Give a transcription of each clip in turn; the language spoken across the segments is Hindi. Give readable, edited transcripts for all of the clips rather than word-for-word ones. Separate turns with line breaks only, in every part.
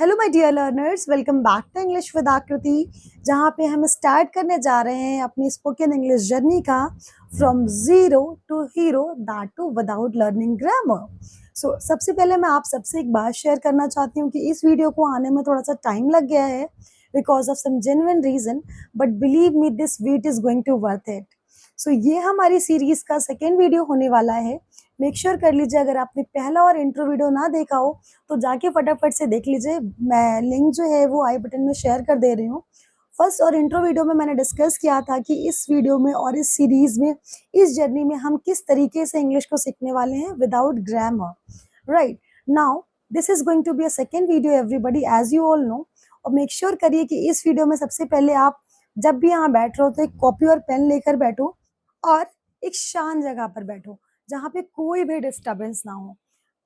Hello my dear learners, welcome back to English with Aakriti, जहाँ पे हम स्टार्ट करने जा रहे हैं अपनी स्पोकन इंग्लिश जर्नी का from zero to hero, that too without learning grammar. So सबसे पहले मैं आप सबसे एक बात शेयर करना चाहती हूँ कि इस वीडियो को आने में थोड़ा सा टाइम लग गया है because of some genuine reason, but believe me this wait is going to worth it. So ये हमारी सीरीज़ का सेकेंड वीडियो होने वाला है। मेक श्योर कर लीजिए, अगर आपने पहला और इंट्रो वीडियो ना देखा हो तो जाके फटाफट से देख लीजिए। मैं लिंक जो है वो आई बटन में शेयर कर दे रही हूँ। फर्स्ट और इंट्रो वीडियो में मैंने डिस्कस किया था कि इस वीडियो में और इस सीरीज में, इस जर्नी में हम किस तरीके से इंग्लिश को सीखने वाले हैं without grammar. Right now this is going to be a second video everybody, as you all know. और मेक श्योर करिए कि इस वीडियो में सबसे पहले आप जब भी यहाँ बैठ रहे हो तो एक कॉपी और पेन लेकर बैठो और एक शांत जगह पर बैठो जहाँ पे कोई भी डिस्टर्बेंस ना हो।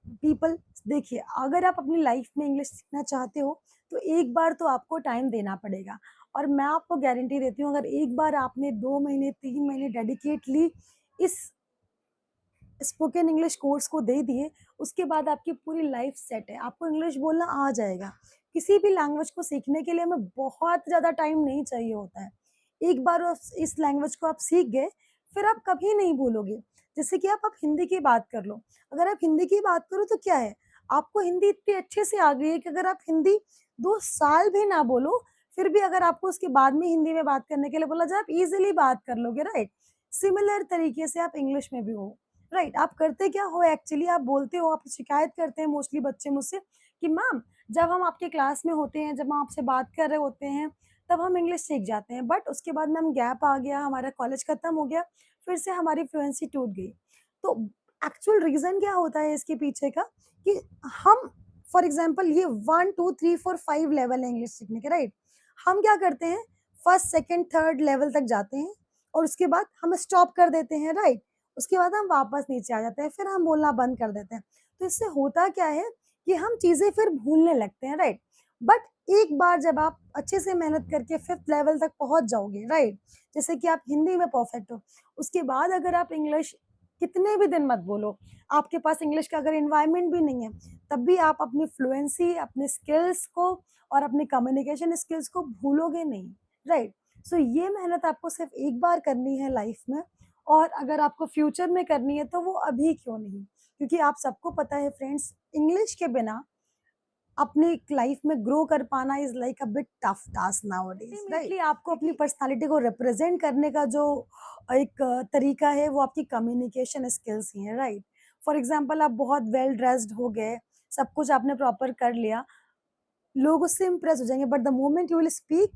पीपल, देखिए, अगर आप अपनी लाइफ में इंग्लिश सीखना चाहते हो तो एक बार तो आपको टाइम देना पड़ेगा। और मैं आपको गारंटी देती हूँ, अगर एक बार आपने 2 महीने 3 महीने डेडिकेटली इस स्पोकन इंग्लिश कोर्स को दे दिए, उसके बाद आपकी पूरी लाइफ सेट है। आपको इंग्लिश बोलना आ जाएगा। किसी भी लैंग्वेज को सीखने के लिए हमें बहुत ज़्यादा टाइम नहीं चाहिए होता है। एक बार इस लैंग्वेज को आप सीख गए, फिर आप कभी नहीं भूलोगे। जैसे कि आप हिंदी की बात कर लो। अगर आप हिंदी की बात करो तो क्या है, आपको हिंदी इतनी अच्छे से आ गई है कि अगर आप हिंदी 2 साल भी ना बोलो, फिर भी अगर आपको उसके बाद में हिंदी में बात करने के लिए बोला जाए, आप इजीली बात कर लोगे। राइट, सिमिलर तरीके से आप इंग्लिश में भी हो। राइट, आप करते क्या हो एक्चुअली, आप बोलते हो, आप शिकायत करते हैं मोस्टली बच्चे मुझसे कि मैम, जब हम आपके क्लास में होते हैं, जब हम आपसे बात कर रहे होते हैं, तब हम इंग्लिश सीख जाते हैं, बट उसके बाद में हम गैप आ गया, हमारा कॉलेज खत्म हो गया, फिर से हमारी फ्लुएंसी टूट गई। तो एक्चुअल रीजन क्या होता है इसके पीछे का, कि हम फॉर एग्जाम्पल ये 1 2 3 4 5 लेवल है इंग्लिश सीखने के। राइट, हम क्या करते हैं, फर्स्ट सेकेंड थर्ड लेवल तक जाते हैं और उसके बाद हम स्टॉप कर देते हैं। राइट, उसके बाद हम वापस नीचे आ जाते हैं, फिर हम बोलना बंद कर देते हैं। तो इससे होता क्या है कि हम चीजें फिर भूलने लगते हैं। राइट, बट एक बार जब आप अच्छे से मेहनत करके 5th लेवल तक पहुंच जाओगे, राइट, जैसे कि आप हिंदी में परफेक्ट हो, उसके बाद अगर आप इंग्लिश कितने भी दिन मत बोलो, आपके पास इंग्लिश का अगर इन्वायरमेंट भी नहीं है, तब भी आप अपनी फ्लुएंसी, अपने स्किल्स को और अपने कम्युनिकेशन स्किल्स को भूलोगे नहीं। राइट, सो ये मेहनत आपको सिर्फ एक बार करनी है लाइफ में, और अगर आपको फ्यूचर में करनी है तो वो अभी क्यों नहीं, क्योंकि आप सबको पता है फ्रेंड्स, इंग्लिश के बिना अपनी लाइफ में ग्रो कर पाना is like a bit tough task nowadays. Right, आपको अपनी पर्सनालिटी को रिप्रेजेंट करने का जो एक तरीका है वो आपकी कम्युनिकेशन स्किल्स ही है। राइट, फॉर एग्जाम्पल, आप बहुत वेल ड्रेस्ड हो गए, सब कुछ आपने प्रॉपर कर लिया, लोग उससे इम्प्रेस हो जाएंगे, but the moment you will speak,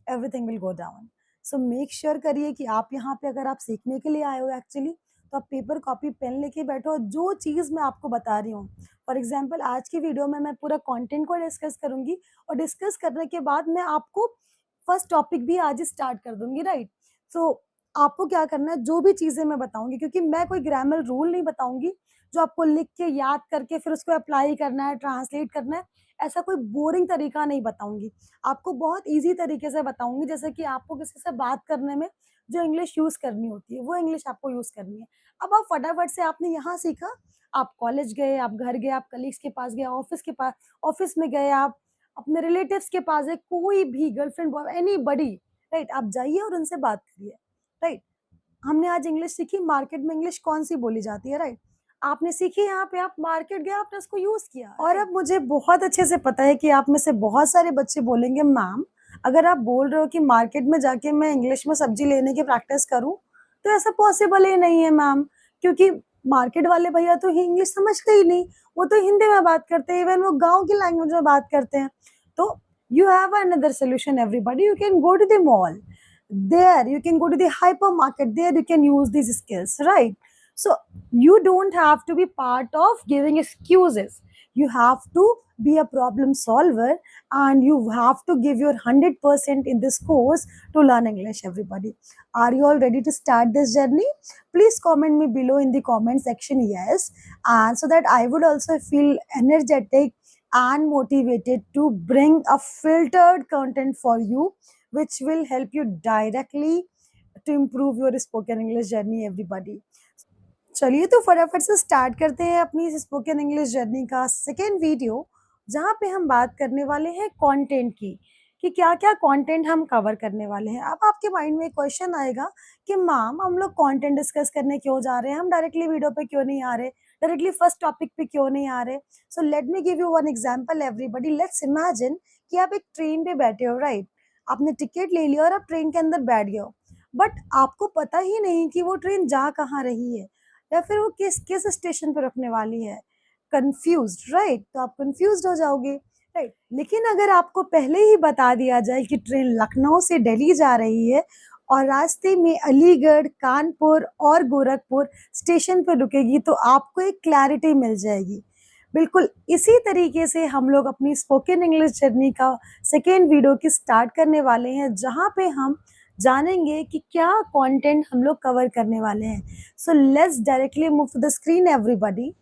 everything will go down. So make sure करिए कि आप यहाँ पे अगर आप सीखने के लिए आए हो एक्चुअली, तो आप पेपर कॉपी पेन लेके बैठो। जो चीज़ मैं आपको बता रही हूँ, फॉर एग्जाम्पल आज की वीडियो में मैं पूरा कंटेंट को डिस्कस करूंगी, और डिस्कस करने के बाद मैं आपको फर्स्ट टॉपिक भी आज ही स्टार्ट कर दूंगी। राइट, सो आपको क्या करना है, जो भी चीज़ें मैं बताऊंगी, क्योंकि मैं कोई ग्रामर रूल नहीं बताऊंगी जो आपको लिख के याद करके फिर उसको अप्लाई करना है, ट्रांसलेट करना है, ऐसा कोई बोरिंग तरीका नहीं बताऊंगी। आपको बहुत इजी तरीके से बताऊंगी, जैसे कि आपको किसी से बात करने में जो इंग्लिश यूज करनी होती है वो इंग्लिश आपको यूज करनी है। अब आप फटाफट से, आपने यहाँ सीखा, आप कॉलेज गए, आप घर गए, आप कलीग्स के पास गए, ऑफिस के पास, ऑफिस में गए, आप अपने रिलेटिव्स के पास गए, कोई भी गर्लफ्रेंड बॉय एनी बडी, राइट, आप जाइए और उनसे बात करिए। राइट, हमने आज इंग्लिश सीखी, मार्केट में इंग्लिश कौन सी बोली जाती है। राइट, आपने सीखी, यहाँ पे आप मार्केट गए, आपने उसको यूज किया। और अब मुझे बहुत अच्छे से पता है कि आप में से बहुत सारे बच्चे बोलेंगे, मैम, अगर आप बोल रहे हो कि मार्केट में जाके मैं इंग्लिश में सब्जी लेने की प्रैक्टिस करूं, तो ऐसा पॉसिबल ही नहीं है मैम, क्योंकि मार्केट वाले भैया तो इंग्लिश समझते ही नहीं, वो तो हिंदी में बात करते हैं, इवन वो गाँव की लैंग्वेज में बात करते हैं। तो you have another solution everybody, you can go to the mall, there you can go to the hypermarket, there you can use these skills. Right, so you don't have to be part of giving excuses, you have to be a problem solver, and you have to give your 100% in this course to learn English. Everybody, are you all ready to start this journey? Please comment me below in the comment section yes, and so that I would also feel energetic and motivated to bring a filtered content for you, which will help you directly to improve your spoken English journey. Everybody, चलिए तो फटाफट से स्टार्ट करते हैं अपनी स्पोकन इंग्लिश जर्नी का सेकेंड वीडियो जहाँ पे हम बात करने वाले हैं कंटेंट की, कि क्या-क्या कंटेंट हम कवर करने वाले हैं। अब आपके माइंड में एक क्वेश्चन आएगा कि मैम हम लोग कंटेंट डिस्कस करने क्यों जा रहे हैं? हम डायरेक्टली वीडियो पे क्यों नहीं आ रहे? डायरेक्टली फर्स्ट टॉपिक पे क्यों नहीं आ रहे? So let me give you one example everybody. Let's imagine कि आप एक ट्रेन पे बैठे हो, राइट? आपने टिकट ले लिया और आप ट्रेन के अंदर बैठ गए हो। बट आपको पता ही नहीं कि वो ट्रेन जा कहाँ रही है या फिर वो किस किस स्टेशन पर रुकने वाली है। Confused, right? तो आप कंफ्यूज्ड हो जाओगे, राइट? लेकिन अगर आपको पहले ही बता दिया जाए कि ट्रेन लखनऊ से दिल्ली जा रही है और रास्ते में अलीगढ़, कानपुर और गोरखपुर स्टेशन पर रुकेगी, तो आपको एक क्लैरिटी मिल जाएगी। बिल्कुल इसी तरीके से हम लोग अपनी स्पोकन इंग्लिश जर्नी का सेकेंड वीडियो की स्टार्ट करने वाले हैं, जहाँ पे हम जानेंगे कि क्या कंटेंट हम लोग कवर करने वाले हैं। So let's directly move to the screen everybody.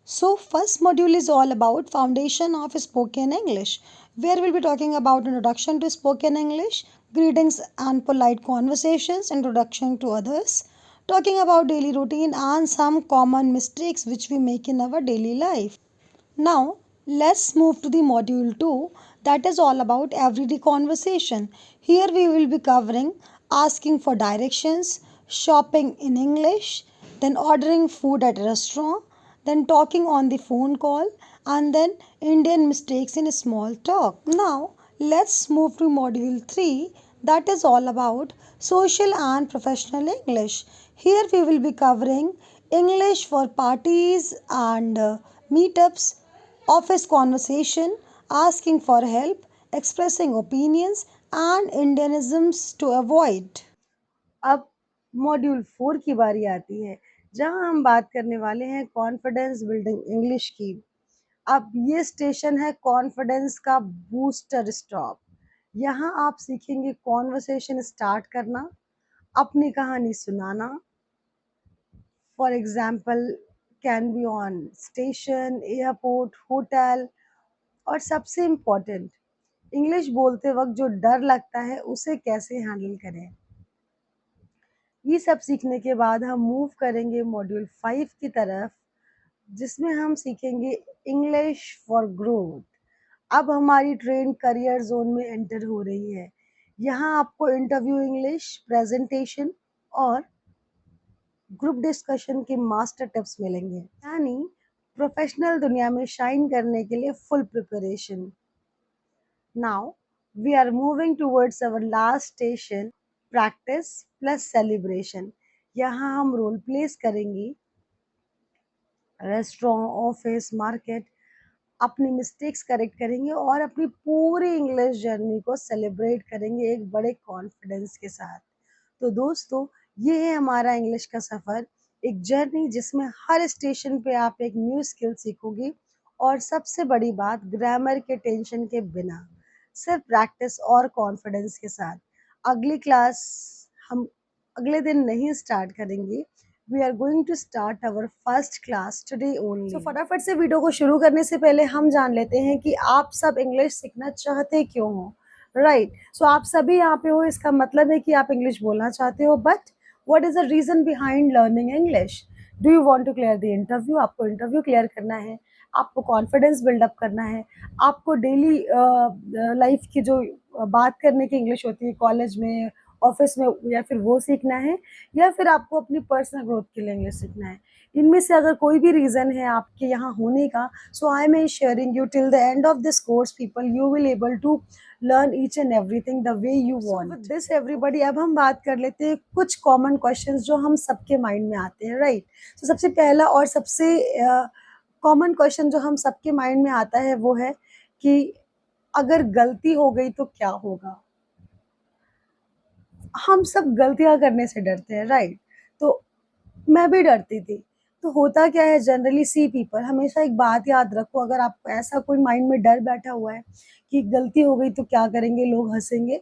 So first module is all about foundation of spoken English, where we'll be talking about introduction to spoken English, greetings and polite conversations, introduction to others, talking about daily routine and some common mistakes which we make in our daily life. Now, let's move to the module 2, that is all about everyday conversation. Here we will be covering asking for directions, shopping in English, then ordering food at a restaurant, then talking on the phone call, and then Indian mistakes in small talk. Now, let's move to module 3, that is all about social and professional English. Here we will be covering English for parties and meetups, office conversation, asking for help, expressing opinions, and Indianisms to avoid. अब मॉड्यूल 4 की बारी आती है, जहां हम बात करने वाले हैं कॉन्फिडेंस बिल्डिंग इंग्लिश की। अब ये स्टेशन है कॉन्फिडेंस का बूस्टर स्टॉप। यहाँ आप सीखेंगे कॉन्वर्सेशन स्टार्ट करना, अपनी कहानी सुनाना। For example can be on station, airport, hotel. और सबसे इम्पोर्टेंट, इंग्लिश बोलते वक्त जो डर लगता है उसे कैसे हैंडल करें। ये सब सीखने के बाद हम मूव करेंगे मॉड्यूल 5 की तरफ, जिसमें हम सीखेंगे इंग्लिश फॉर ग्रोथ। अब हमारी ट्रेन करियर जोन में एंटर हो रही है। यहाँ आपको इंटरव्यू इंग्लिश, प्रेजेंटेशन और ग्रुप डिस्कशन के मास्टर टिप्स मिलेंगे, यानी प्रोफेशनल दुनिया में शाइन करने के लिए full preparation. Now we are moving towards our last station, practice plus celebration. यहाँ हम रोल प्लेस करेंगे रेस्टोरेंट, ऑफिस, मार्केट, अपनी मिस्टेक्स करेक्ट करेंगे और अपनी पूरी इंग्लिश जर्नी को सेलिब्रेट करेंगे एक बड़े कॉन्फिडेंस के साथ। तो दोस्तों, ये है हमारा इंग्लिश का सफ़र, एक जर्नी जिसमें हर स्टेशन पे आप एक न्यू स्किल सीखोगे और सबसे बड़ी बात, ग्रामर के टेंशन के बिना, सिर्फ प्रैक्टिस और कॉन्फिडेंस के साथ। अगली क्लास हम अगले दिन नहीं स्टार्ट करेंगे। We are going to start our first class today only. So फटाफट से वीडियो को शुरू करने से पहले हम जान लेते हैं कि आप सब इंग्लिश सीखना चाहते क्यों हो, राइट? सो आप सभी यहाँ पे हो, इसका मतलब है कि आप इंग्लिश बोलना चाहते हो। But what is the reason behind learning English? Do you want to clear the interview? आपको इंटरव्यू क्लियर करना है, आपको कॉन्फिडेंस बिल्डअप करना है, आपको डेली लाइफ की जो बात करने की इंग्लिश होती है कॉलेज में, ऑफिस में, या फिर वो सीखना है, या फिर आपको अपनी पर्सनल ग्रोथ के लिए इंग्लिश सीखना है। इनमें से अगर कोई भी रीज़न है आपके यहाँ होने का, so I am sharing you till the end of this course people, you will able to learn each and everything the way you want. With this everybody, अब हम बात कर लेते हैं कुछ कॉमन क्वेश्चंस जो हम सबके माइंड में आते हैं, राइट? तो सबसे पहला और सबसे कॉमन क्वेश्चन जो हम सबके माइंड में आता है वो है कि अगर गलती हो गई तो क्या होगा? हम सब गलतियाँ करने से डरते हैं, राइट? तो मैं भी डरती थी। तो होता क्या है, जनरली सी पीपल, हमेशा एक बात याद रखो, अगर आपको ऐसा कोई माइंड में डर बैठा हुआ है कि गलती हो गई तो क्या करेंगे, लोग हँसेंगे,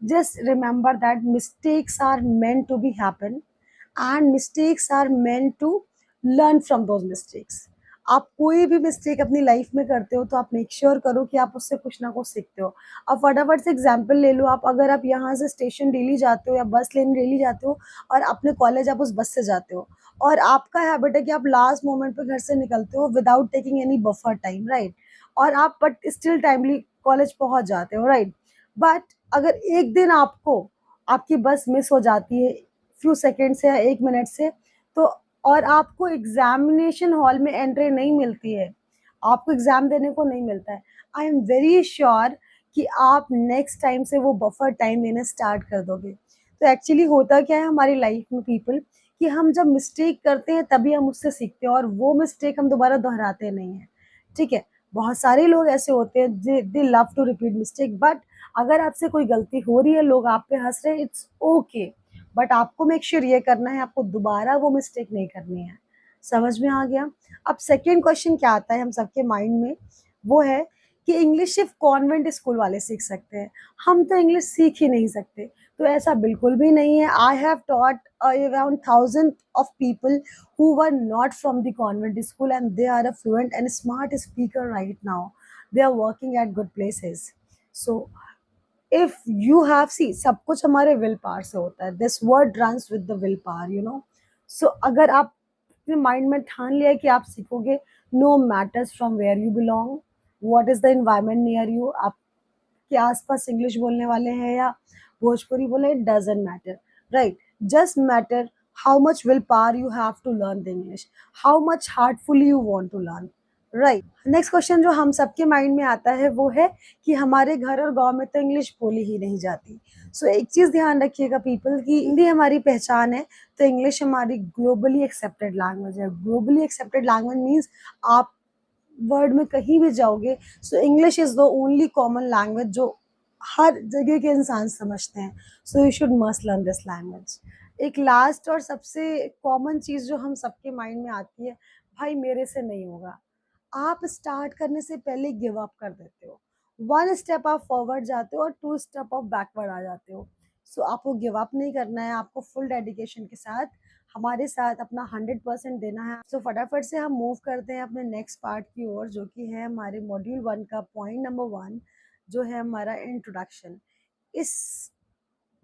just remember that mistakes are meant to be happen and mistakes are meant to learn from those mistakes. आप कोई भी मिस्टेक अपनी लाइफ में करते हो तो आप मेक श्योर करो कि आप उससे कुछ ना कुछ सीखते हो। अब फटाफट से एग्जांपल ले लो, आप अगर आप यहाँ से स्टेशन डेली जाते हो या बस लेने डेली जाते हो और अपने कॉलेज आप उस बस से जाते हो, और आपका हैबिट है कि आप लास्ट मोमेंट पे घर से निकलते हो without taking any buffer time, right? और आप बट स्टिल टाइमली कॉलेज पहुंच जाते हो, राइट। बट अगर एक दिन आपको आपकी बस मिस हो जाती है फ्यू सेकेंड से या 1 मिनट से, तो और आपको एग्जामिनेशन हॉल में एंट्री नहीं मिलती है, आपको एग्जाम देने को नहीं मिलता है, आई एम वेरी श्योर कि आप नेक्स्ट टाइम से वो बफर टाइम लेना स्टार्ट कर दोगे। तो एक्चुअली होता क्या है हमारी लाइफ में पीपल, कि हम जब मिस्टेक करते हैं तभी हम उससे सीखते हैं और वो मिस्टेक हम दोबारा दोहराते नहीं हैं, ठीक है। बहुत सारे लोग ऐसे होते हैं they love to repeat mistake, but अगर आपसे कोई गलती हो रही है, लोग आप पे हंस रहे हैं, इट्स ओके, बट आपको मेक श्योर ये करना है, आपको दोबारा वो मिस्टेक नहीं करनी है। समझ में आ गया। अब सेकेंड क्वेश्चन क्या आता है हम सबके माइंड में, वो है कि इंग्लिश सिर्फ कॉन्वेंट स्कूल वाले सीख सकते हैं, हम तो इंग्लिश सीख ही नहीं सकते। तो ऐसा बिल्कुल भी नहीं है। I have taught around 1000 of people who were not from the convent school and they are a fluent and smart speaker right now. They are working at good places. So if you have, see, सब कुछ हमारे विल पावर से होता है, this word runs with the will power, you know. So अगर आप अपने माइंड में ठान लिया है कि आप सीखोगे, no matters from where you belong, what is the environment near you, आपके आसपास इंग्लिश बोलने वाले हैं या भोजपुरी बोले, it doesn't matter, right. Just matter how much willpower you have to learn the English, how much heartfully you want to learn, right. Next question जो हम सबके माइंड में आता है वो है कि हमारे घर और गांव में तो इंग्लिश बोली ही नहीं जाती। सो एक चीज़ ध्यान रखिएगा पीपल, की हिंदी हमारी पहचान है, तो इंग्लिश हमारी ग्लोबली एक्सेप्टेड लैंग्वेज है। ग्लोबली एक्सेप्टेड लैंग्वेज मीन्स आप वर्ल्ड में कहीं भी जाओगे, so English is the only common language जो हर जगह के इंसान समझते हैं। So you should must learn this language. एक लास्ट और सबसे कॉमन चीज़ जो हम सबके माइंड में आती है, भाई मेरे से नहीं होगा, आप स्टार्ट करने से पहले गिव अप कर देते हो। 1 स्टेप आप फॉरवर्ड जाते हो और 2 स्टेप आप बैकवर्ड आ जाते हो। सो आपको गिव अप नहीं करना है, आपको फुल डेडिकेशन के साथ हमारे साथ अपना 100% देना है। सो फटाफट से हम मूव करते हैं अपने नेक्स्ट पार्ट की ओर, जो कि है हमारे मॉड्यूल 1 का पॉइंट नंबर 1, जो है हमारा इंट्रोडक्शन। इस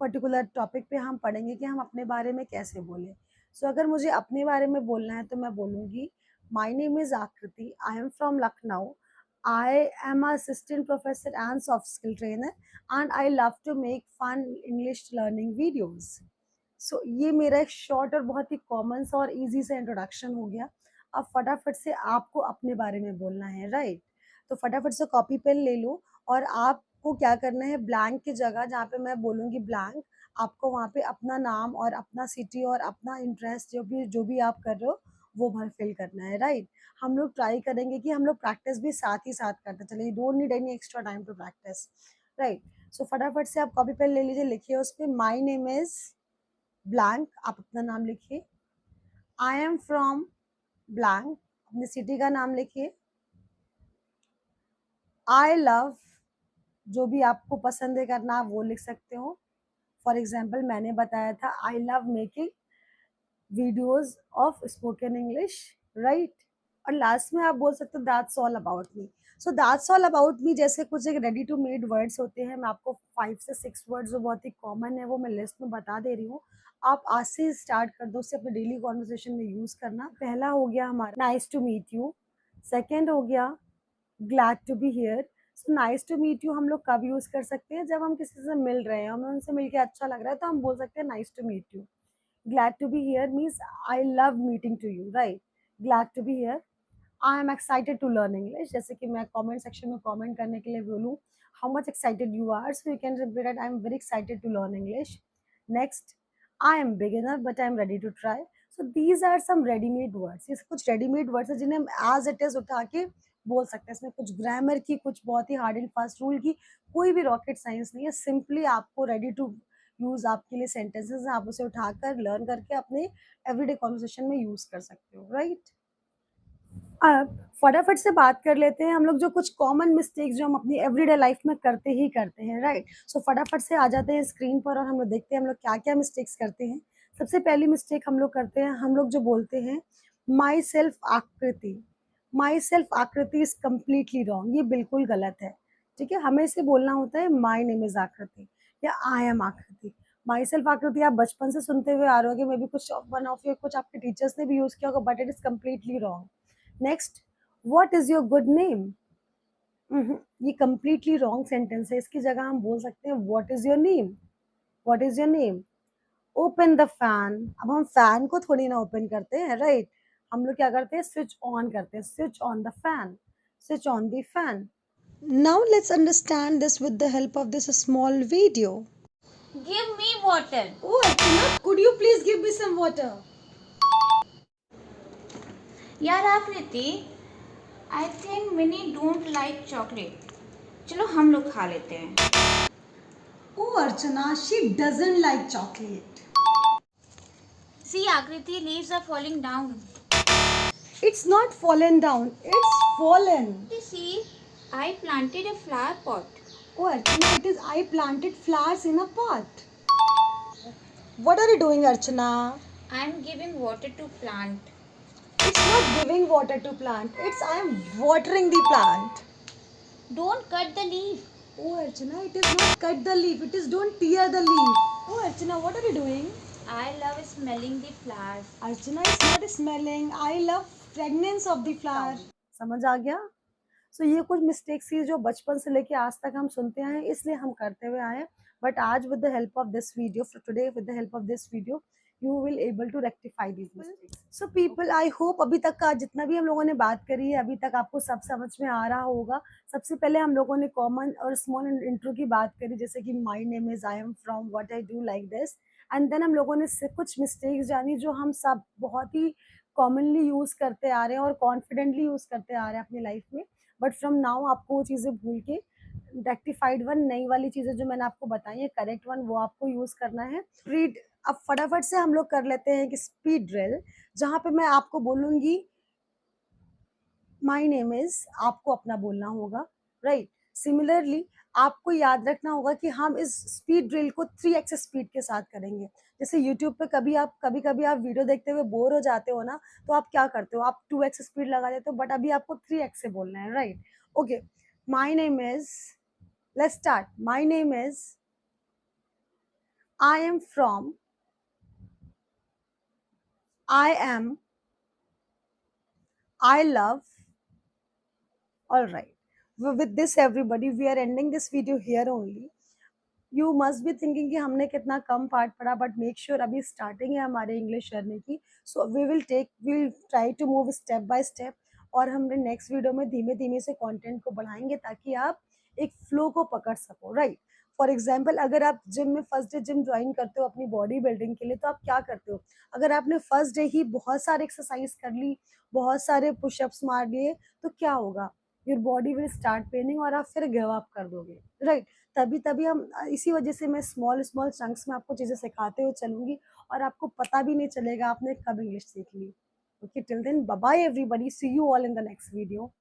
पर्टिकुलर टॉपिक पे हम पढ़ेंगे कि हम अपने बारे में कैसे बोलें। सो अगर मुझे अपने बारे में बोलना है तो मैं बोलूँगी, my name is Aakriti, I am from Lucknow, I am a assistant professor and soft skill trainer and I love to make fun English learning videos. So ये मेरा एक शॉर्ट और बहुत ही कॉमन सा और ईजी सा इंट्रोडक्शन हो गया। अब फटाफट से आपको अपने बारे में बोलना है, राइट। तो फटाफट से कॉपी पेन ले लो और आपको क्या करना है, ब्लैंक की जगह जहाँ पे मैं बोलूँगी ब्लैंक, आपको वहाँ पे अपना नाम और अपना सिटी और अपना इंटरेस्ट जो भी आप कर रहे हो वो भर फिल करना है, राइट। हम लोग ट्राई करेंगे कि हम लोग प्रैक्टिस भी साथ ही साथ करते चले, don't need any extra time to practice, right. So फटाफट से आप कॉपी पेन ले लीजिए, लिखिए उस पर माई नेम इज़ ब्लैंक, आप अपना नाम लिखिए। आई एम फ्रॉम ब्लैंक, अपनी सिटी का नाम लिखिए। आई लव, जो भी आपको पसंद है करना आप वो लिख सकते हो। फॉर एग्जाम्पल मैंने बताया था I love making videos of spoken English, right. और लास्ट में आप बोल सकते हो that's all about me. So that's all about me जैसे कुछ एक रेडी टू मेड वर्ड्स होते हैं, मैं आपको 5 से 6 वर्ड्स जो बहुत ही कॉमन है वो मैं लिस्ट में बता दे रही हूँ। आप आज से स्टार्ट कर दो, उससे अपने डेली कॉन्वर्सेशन में यूज करना। पहला हो गया हमारा nice to meet you, second हो गया glad to be here. So nice to meet you हम लोग कब यूज कर सकते हैं, जब हम किसी से मिल रहे हैं, हमें उनसे मिलके अच्छा लग रहा है तो हम बोल सकते हैं nice to meet you. Glad to be here means I love meeting to you, right? Glad to be here. I am excited to learn English. जैसे कि मैं comment section में comment करने के लिए बोलूँ, how much excited you are, so you can repeat that I am very excited to learn English. Next, I am beginner but I am ready to try. So these are some ready-made words. ये कुछ ready-made words है जिन्हें हम as it is उठा के बोल सकते हैं। इसमें कुछ ग्रामर की, कुछ बहुत ही हार्ड एंड फास्ट रूल की कोई भी रॉकेट साइंस नहीं है। सिंपली आपको रेडी टू यूज आपके लिए सेंटेंसेस हैं, आप उसे उठाकर लर्न करके अपने एवरीडे कॉन्वर्सेशन में यूज कर सकते हो, राइट। अब फटाफट से बात कर लेते हैं हम लोग जो कुछ कॉमन मिस्टेक्स जो हम अपनी एवरीडे लाइफ में करते ही करते हैं, राइट। सो फटाफट से आ जाते हैं स्क्रीन पर और हम लोग देखते हैं हम लोग क्या क्या मिस्टेक्स करते हैं। सबसे पहली मिस्टेक हम लोग करते हैं, हम लोग जो बोलते हैं माई सेल्फ आकृति। माई सेल्फ आकृति इज कम्प्लीटली रॉन्ग, ये बिल्कुल गलत है, ठीक है। हमें इसे बोलना होता है माई नेम इज आकृति या आई एम आकृति। माई सेल्फ आकृति आप बचपन से सुनते हुए आ रहे होगे, मे बी कुछ वन ऑफ यू कुछ आपके टीचर्स ने भी यूज किया होगा, but it is completely wrong. Next, what is your good name. ये कंप्लीटली रॉन्ग सेंटेंस है। इसकी जगह हम बोल सकते हैं what is your name, what is your name. Open the fan. अब हम फैन को थोड़ी ना ओपन करते हैं, राइट। हम लोग क्या करते हैं, स्विच ऑन करते हैं, switch on the fan, switch on the fan. Now let's understand this with the help of this small video.
Give me water.
Oh, Archana, could you please give me some water?
यार आकृति, I think mini don't like chocolate. चलो हम लोग खा लेते हैं।
Oh, Archana, she doesn't like chocolate.
See आकृति, leaves are falling down.
It's not fallen down, it's fallen.
See, I planted a flower pot.
Oh, Archana, it is I planted flowers in a pot. What are you doing, Archana?
I am giving water to plant.
It's not giving water to plant. It's I am watering the plant.
Don't cut the leaf.
Oh, Archana, it is not cut the leaf. It is don't tear the leaf. Oh, Archana, what are you doing?
I love smelling the flowers.
Archana, it's not smelling. I love fragrance of the flower. समझ आ गया? सो ये कुछ मिस्टेक्स थी जो बचपन से लेके आज तक हम सुनते आए हैं, इसलिए हम करते हुए आए हैं। बट आज with the help of this video, for today with the help of this video, you will able to rectify these mistakes. So people, I hope अभी तक का जितना भी हम लोगों ने बात करी है अभी तक आपको सब समझ में आ रहा होगा। सबसे पहले हम लोगों ने कॉमन और स्मॉल इंट्रो की बात करी, जैसे कि my name is, I am from, what I do, like this. And then हम लोगों ने कुछ मिस्टेक्स जानी जो हम सब बहुत ही कॉमनली यूज करते आ रहे हैं और कॉन्फिडेंटली यूज करते आ रहे हैं अपनी लाइफ में। बट फ्रॉम नाउ आपको वो चीज़ें भूल के रेक्टिफाइड वन, नई वाली चीज़ें जो मैंने आपको बताई है, करेक्ट वन, वो आपको यूज़ करना है। रीड। अब फटाफट से हम लोग कर लेते हैं कि स्पीड ड्रिल, जहाँ पे मैं आपको बोलूँगी माई नेम इज, आपको अपना बोलना होगा, राइट। सिमिलरली आपको याद रखना होगा कि हम इस स्पीड ड्रिल को 3x स्पीड के साथ करेंगे। जैसे यूट्यूब पे कभी कभी आप वीडियो देखते हुए बोर हो जाते हो ना, तो आप क्या करते हो, आप 2x स्पीड लगा देते हो, बट अभी आपको 3x से बोलना है, right. Okay, my name is, let's start. My name is, I am from, I am, I love. All right. With this, everybody, we are ending this video here only. You must be thinking कि हमने कितना कम पार्ट पढ़ा, बट मेक श्योर अभी स्टार्टिंग है हमारे इंग्लिश जर्नी की। So we will try to move step by step, और हमने नेक्स्ट वीडियो में धीमे धीमे से कंटेंट को बढ़ाएंगे ताकि आप एक फ्लो को पकड़ सको, राइट। फॉर एग्जाम्पल, अगर आप जिम में फर्स्ट डे जिम ज्वाइन करते हो अपनी बॉडी बिल्डिंग के लिए, तो आप क्या करते हो, अगर आपने फर्स्ट डे ही बहुत सारे एक्सरसाइज कर ली, बहुत सारे पुशअप्स मार लिए, तो क्या होगा, your body will start paining और आप फिर गिव अप कर दोगे, राइट। तभी तभी हम, इसी वजह से मैं स्मॉल स्मॉल चंक्स में आपको चीज़ें सिखाते हुए चलूंगी, और आपको पता भी नहीं चलेगा आपने कब इंग्लिश सीख ली। Okay, till then, bye bye everybody, see you all in the next video.